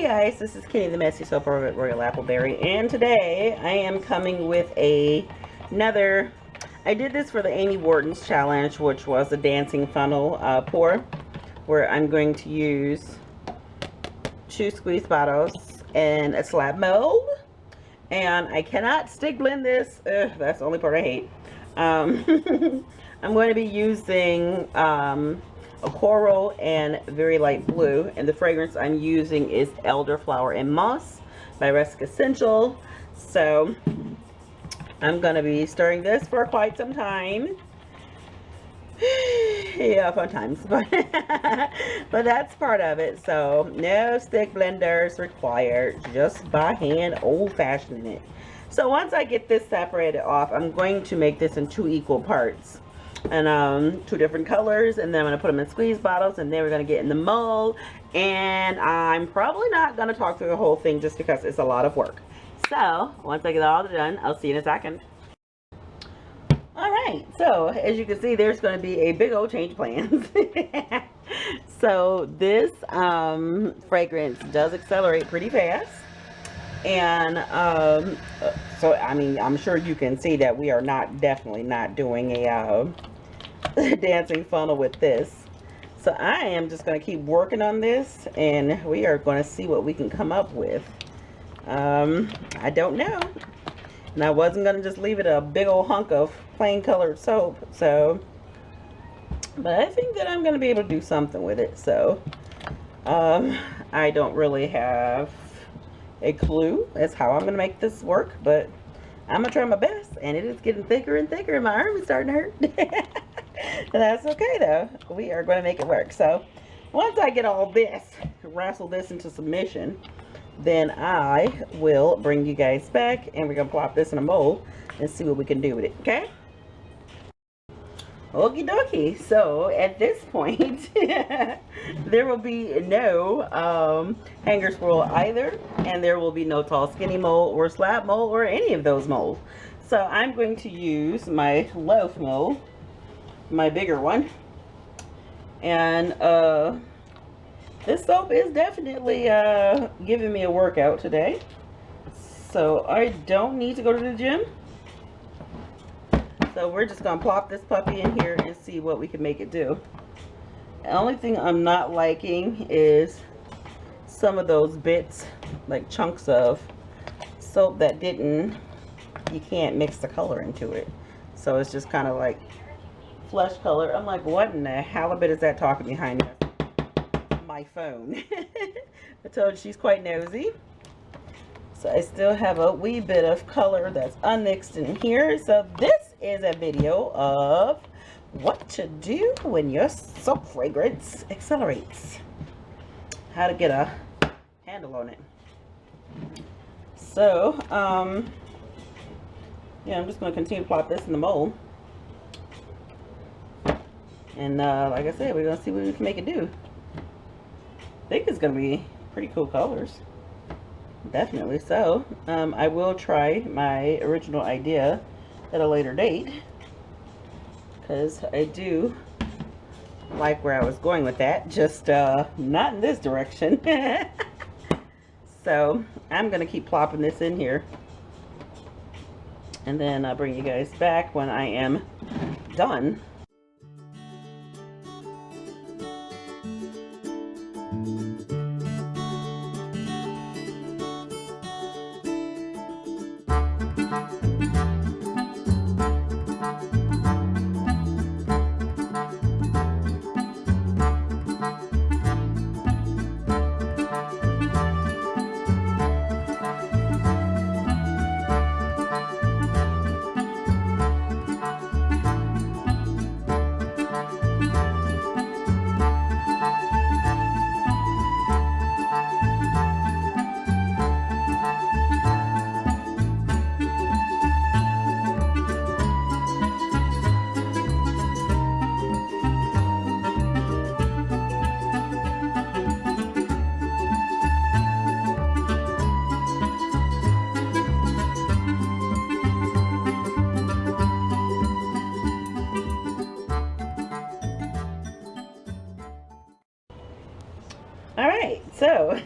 guys, this is Kenny the Messy Soap over at Royal Appleberry, and today I am coming with another. I did this for the Amy Wharton's challenge, which was a dancing funnel pour, where I'm going to use 2 squeeze bottles and a slab mold. And I cannot stick blend this. That's the only part I hate. I'm going to be using a coral and very light blue, and the fragrance I'm using is Elderflower and Moss by Rustic Escentuals. So I'm going to be stirring this for quite some time. Yeah, fun times, but that's part of it. So no stick blenders required, just by hand, old-fashioning it. So once I get this separated off, I'm going to make this in 2 equal parts and 2 different colors, and then I'm going to put them in squeeze bottles, and then we're going to get in the mold. And I'm probably not going to talk through the whole thing just because it's a lot of work. So once I get all done, I'll see you in a second. Alright, so as you can see, there's going to be a big old change of plans. So this fragrance does accelerate pretty fast. And so I mean, I'm sure you can see that we are definitely not doing a dancing funnel with this. So I am just going to keep working on this, and we are going to see what we can come up with. I don't know. And I wasn't going to just leave it a big old hunk of plain colored soap. So, but I think that I'm going to be able to do something with it. So, I don't really have a clue as how I'm going to make this work. But I'm going to try my best. And it is getting thicker and thicker. And my arm is starting to hurt. That's okay though. We are going to make it work. So, once I get all this, wrestle this into submission, then I will bring you guys back, and we're going to plop this in a mold and see what we can do with it, okay? Okie dokie. So at this point, there will be no hanger swirl either, and there will be no tall skinny mold or slab mold or any of those molds. So I'm going to use my loaf mold, my bigger one, and this soap is definitely giving me a workout today. So I don't need to go to the gym. So we're just going to plop this puppy in here and see what we can make it do. The only thing I'm not liking is some of those bits, like chunks of soap that you can't mix the color into it. So it's just kind of like flesh color. I'm like, what in the halibut is that talking behind me? My phone. I told you she's quite nosy. So I still have a wee bit of color that's unmixed in here. So this is a video of what to do when your soap fragrance accelerates. How to get a handle on it. So yeah, I'm just going to continue to plop this in the mold. And like I said, we're going to see what we can make it do. I think it's going to be pretty cool colors. Definitely so. I will try my original idea at a later date, because I do like where I was going with that, just not in this direction. So I'm going to keep plopping this in here, and then I'll bring you guys back when I am done. Alright, so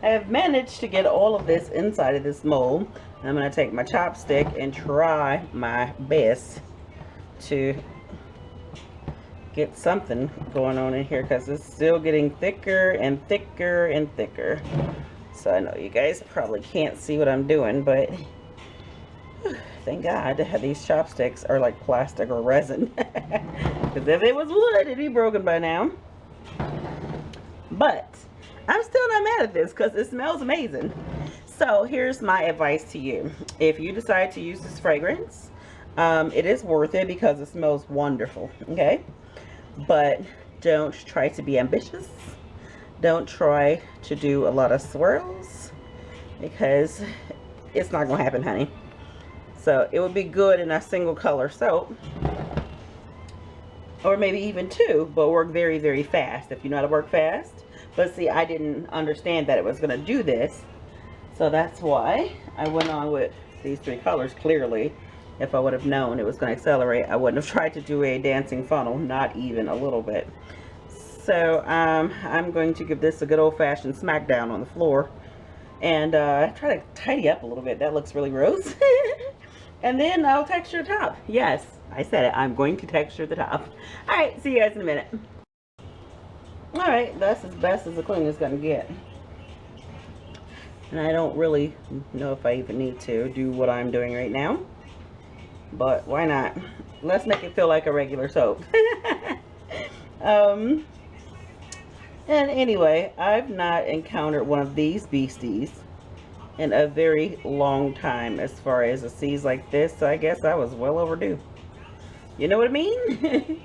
I have managed to get all of this inside of this mold. I'm going to take my chopstick and try my best to get something going on in here, because it's still getting thicker and thicker and thicker. So I know you guys probably can't see what I'm doing, but thank God these chopsticks are like plastic or resin. Because if it was wood, it'd be broken by now. But I'm still not mad at this because it smells amazing. So here's my advice to you. If you decide to use this fragrance, it is worth it because it smells wonderful, okay? But don't try to be ambitious. Don't try to do a lot of swirls, because it's not gonna happen, honey. So it would be good in a single color soap, or maybe even two, but work very, very fast if you know how to work fast. But see, I didn't understand that it was gonna do this, so that's why I went on with these three colors. Clearly, if I would have known it was going to accelerate, I wouldn't have tried to do a dancing funnel, not even a little bit. So I'm going to give this a good old-fashioned smackdown on the floor, and try to tidy up a little bit. That looks really gross. And then I'll texture the top. Yes, I said it. I'm going to texture the top. All right, see you guys in a minute. All right, that's as best as the clean is going to get. And I don't really know if I even need to do what I'm doing right now, but why not? Let's make it feel like a regular soap. And anyway, I've not encountered one of these beasties in a very long time as far as a seas like this, so I guess I was well overdue. You know what I mean?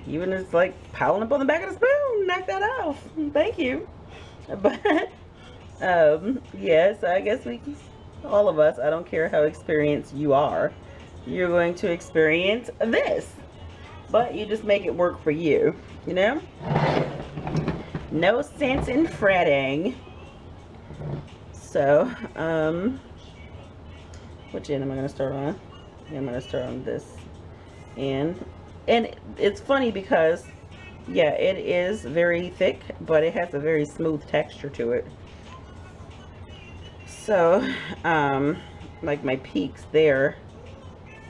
Even it's like piling up on the back of the spoon. Knock that off. Thank you. But yes, I guess all of us, I don't care how experienced you are, you're going to experience this, but you just make it work for you, you know? No sense in fretting. So which end am I going to start on? Yeah, I'm going to start on this end. And it's funny because, yeah, it is very thick, but it has a very smooth texture to it. So like my peaks there,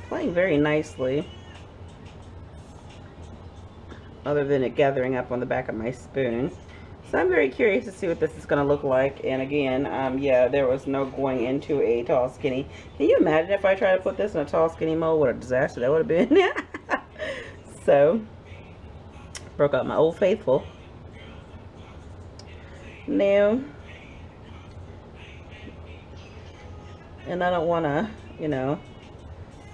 playing very nicely, other than it gathering up on the back of my spoon. So I'm very curious to see what this is going to look like. And again, yeah, there was no going into a tall skinny. Can you imagine if I tried to put this in a tall skinny mold? What a disaster that would have been. So broke out my Old Faithful. Now, and I don't want to, you know,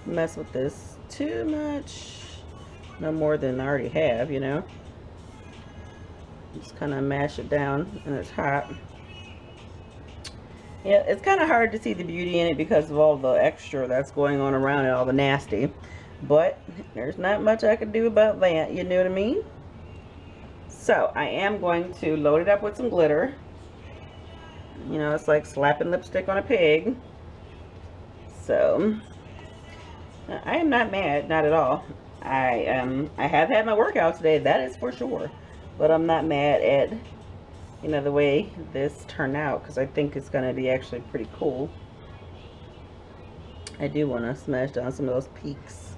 mess with this too much, no more than I already have, you know. Just kind of mash it down in the top. Yeah, it's kind of hard to see the beauty in it because of all the extra that's going on around it, all the nasty, but there's not much I can do about that, you know what I mean? So I am going to load it up with some glitter. You know, it's like slapping lipstick on a pig. So I am not mad, not at all. I have had my workout today, that is for sure, but I'm not mad at, you know, the way this turned out, because I think it's going to be actually pretty cool. I do want to smash down some of those peaks.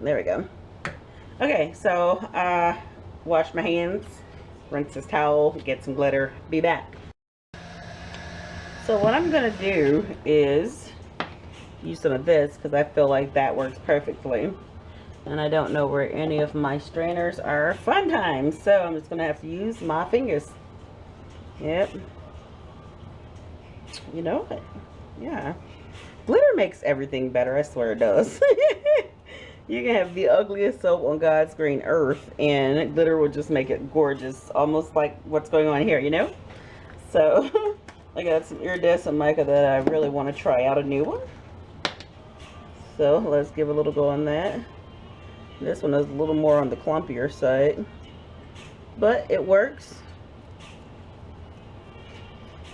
There we go. Okay, so wash my hands, rinse this towel, get some glitter, be back. So what I'm going to do is use some of this because I feel like that works perfectly. And I don't know where any of my strainers are. Fun times. So I'm just going to have to use my fingers. Yep. You know it. Yeah. Glitter makes everything better. I swear it does. You can have the ugliest soap on God's green earth and glitter will just make it gorgeous. Almost like what's going on here, you know? So I got some iridescent mica that I really want to try out a new one. So let's give a little go on that. This one is a little more on the clumpier side, but it works.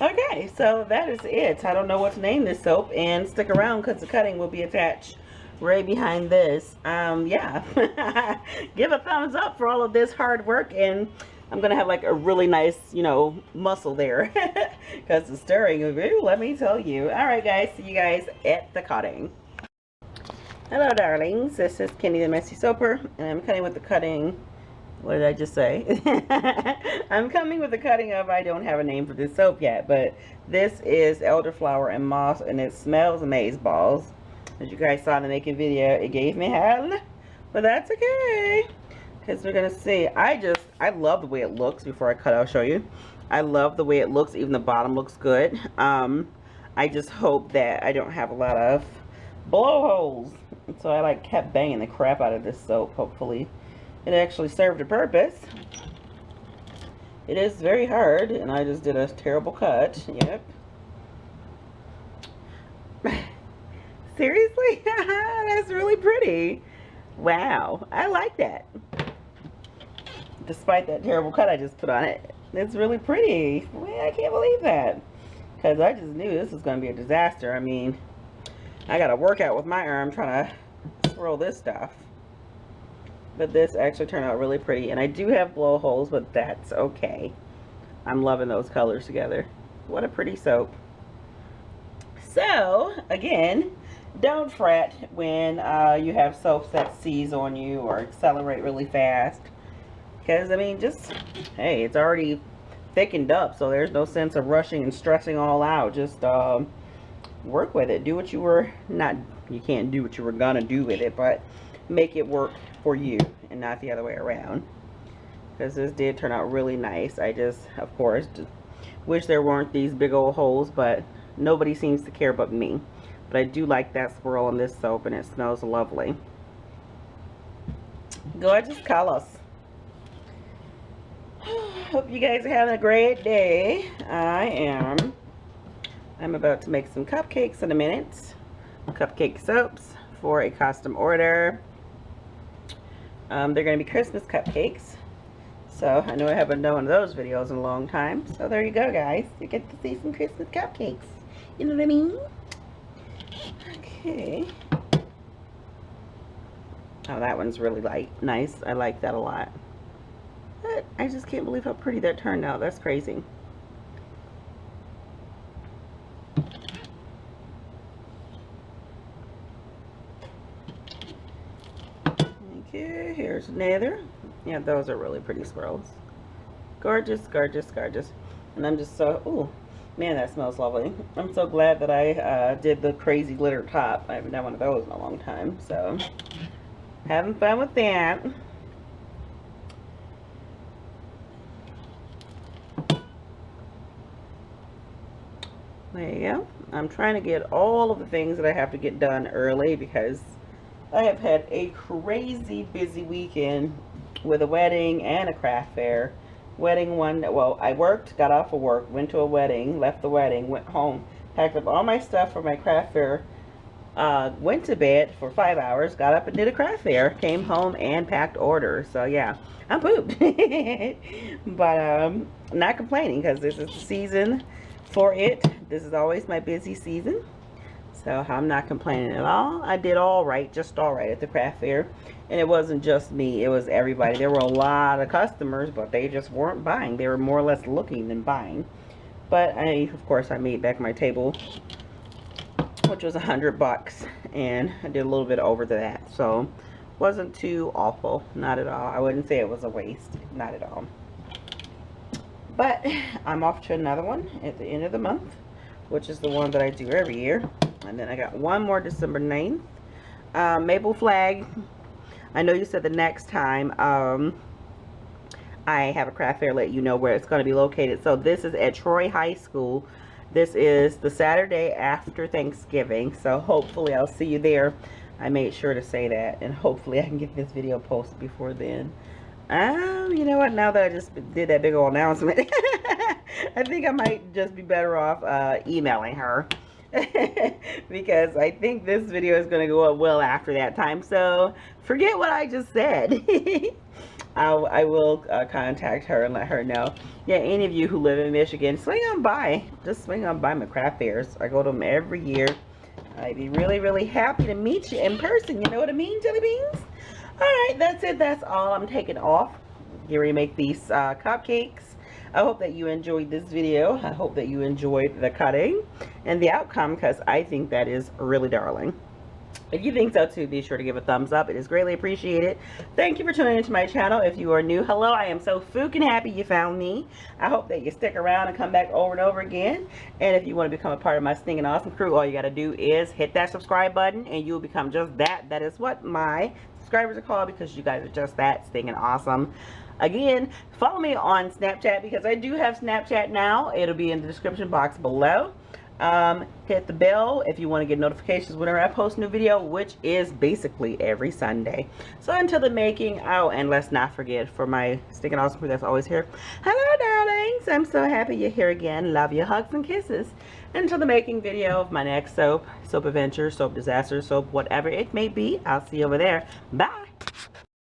Okay, so that is it. I don't know what to name this soap, and stick around because the cutting will be attached right behind this. Yeah. Give a thumbs up for all of this hard work, and I'm gonna have like a really nice, you know, muscle there because the stirring, ooh, let me tell you. All right, guys, see you guys at the cutting. Hello, darlings. This is Kenny the Messy Soaper, and I'm cutting with the cutting. What did I just say? I'm coming with the cutting of, I don't have a name for this soap yet, but this is elderflower and moss, and it smells amaze balls. As you guys saw in the making video, it gave me hell, but that's okay, because we're gonna see. I love the way it looks. Before I cut, I'll show you. I love the way it looks. Even the bottom looks good. I just hope that I don't have a lot of blowholes. So I like kept banging the crap out of this soap. Hopefully it actually served a purpose. It is very hard, and I just did a terrible cut. Yep. Seriously? That's really pretty. Wow, I like that. Despite that terrible cut I just put on it, it's really pretty. Man, I can't believe that, because I just knew this was going to be a disaster. I mean, I got to work out with my arm trying to swirl this stuff. But this actually turned out really pretty. And I do have blowholes, but that's okay. I'm loving those colors together. What a pretty soap. So, again, don't fret when you have soaps that seize on you or accelerate really fast. Because, I mean, just, hey, it's already thickened up. So there's no sense of rushing and stressing all out. Just work with it. Do what you were, you can't do what you were going to do with it, but make it work for you and not the other way around, because this did turn out really nice. I just, of course, just wish there weren't these big old holes, but nobody seems to care but me. But I do like that swirl on this soap, and it smells lovely. Gorgeous colors. Hope you guys are having a great day. I am. I'm about to make some cupcakes in a minute. Cupcake soaps for a custom order. They're going to be Christmas cupcakes. So I know I haven't done one of those videos in a long time. So there you go, guys. You get to see some Christmas cupcakes. You know what I mean? Okay. Oh, that one's really light. Nice. I like that a lot. But I just can't believe how pretty that turned out. That's crazy. Okay, here's another. Yeah, those are really pretty swirls. Gorgeous, gorgeous, gorgeous. And I'm just so, ooh, man, that smells lovely. I'm so glad that I did the crazy glitter top. I haven't done one of those in a long time. So, having fun with that. There you go. I'm trying to get all of the things that I have to get done early, because I have had a crazy busy weekend with a wedding and a craft fair. Wedding one, well, I worked, got off of work, went to a wedding, left the wedding, went home, packed up all my stuff for my craft fair, went to bed for 5 hours, got up and did a craft fair, came home and packed orders. So yeah, I'm pooped. But not complaining, because this is the season for it. This is always my busy season. So I'm not complaining at all. I did all right, just all right at the craft fair. And it wasn't just me, it was everybody. There were a lot of customers, but they just weren't buying. They were more or less looking than buying. But of course, I made back my table, which was $100, and I did a little bit over that. So wasn't too awful, not at all. I wouldn't say it was a waste, not at all. But I'm off to another one at the end of the month, which is the one that I do every year. And then I got one more December 9th. Maple Flag. I know you said the next time I have a craft fair, let you know where it's going to be located. So this is at Troy High School. This is the Saturday after Thanksgiving. So hopefully I'll see you there. I made sure to say that. And hopefully I can get this video posted before then. You know what? Now that I just did that big old announcement, I think I might just be better off emailing her. Because I think this video is going to go up well after that time. So forget what I just said. I will contact her and let her know. Yeah, any of you who live in Michigan, swing on by. Just swing on by my craft fairs. I go to them every year. I'd be really, really happy to meet you in person. You know what I mean, jelly beans? Alright, that's it. That's all. I'm taking off. get ready to make these cupcakes. I hope that you enjoyed this video. I hope that you enjoyed the cutting and the outcome, because I think that is really darling. If you think so too, be sure to give a thumbs up. It is greatly appreciated. Thank you for tuning into my channel. If you are new, hello. I am so freaking happy you found me. I hope that you stick around and come back over and over again. And if you want to become a part of my stinking awesome crew, all you got to do is hit that subscribe button and you'll become just that. That is what my subscribers are called, because you guys are just that stinking awesome. Again, follow me on Snapchat, because I do have Snapchat now. It'll be in the description box below. Hit the bell if you want to get notifications whenever I post a new video, which is basically every Sunday. So until the making, oh, and let's not forget, for my stinking awesome crew that's always here, hello darlings, I'm so happy you're here again. Love you, hugs and kisses. Until the making video of my next soap adventure, soap disaster, soap whatever it may be, I'll see you over there. Bye.